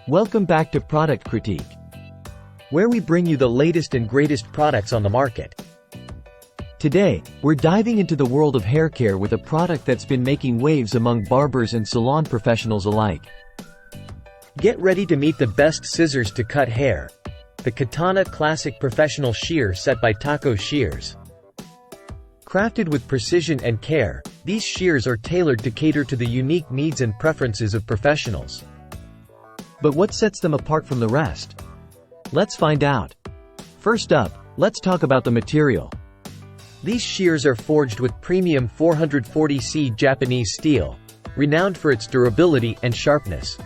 Welcome back to Product Critique, where we bring you the latest and greatest products on the market. Today, we're diving into the world of hair care with a product that's been making waves among barbers and salon professionals alike. Get ready to meet the best scissors to cut hair. The Katana Classic Professional Shear Set by Tokko Shears. Crafted with precision and care, these shears are tailored to cater to the unique needs and preferences of professionals. But what sets them apart from the rest? Let's find out. First up, let's talk about the material. These shears are forged with premium 440C Japanese steel, renowned for its durability and sharpness.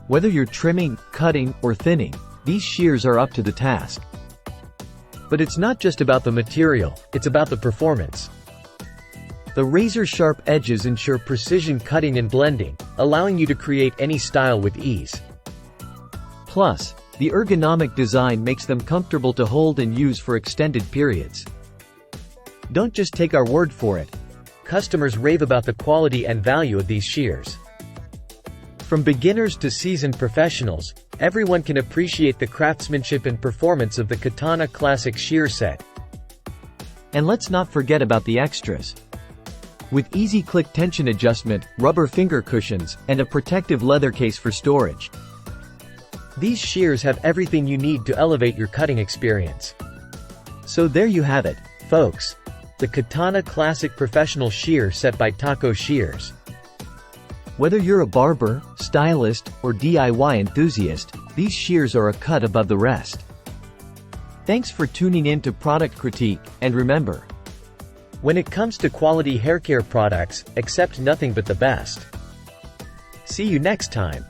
Whether you're trimming, cutting, or thinning, these shears are up to the task. But it's not just about the material, it's about the performance. The razor-sharp edges ensure precision cutting and blending, allowing you to create any style with ease. Plus, the ergonomic design makes them comfortable to hold and use for extended periods. Don't just take our word for it. Customers rave about the quality and value of these shears. From beginners to seasoned professionals, everyone can appreciate the craftsmanship and performance of the Katana Classic Shear Set. And let's not forget about the extras. With easy click tension adjustment, rubber finger cushions, and a protective leather case for storage. These shears have everything you need to elevate your cutting experience. So there you have it, folks. The Katana Classic Professional Shear Set by Tokko Shears. Whether you're a barber, stylist, or DIY enthusiast, these shears are a cut above the rest. Thanks for tuning in to Product Critique, and remember, when it comes to quality haircare products, accept nothing but the best. See you next time.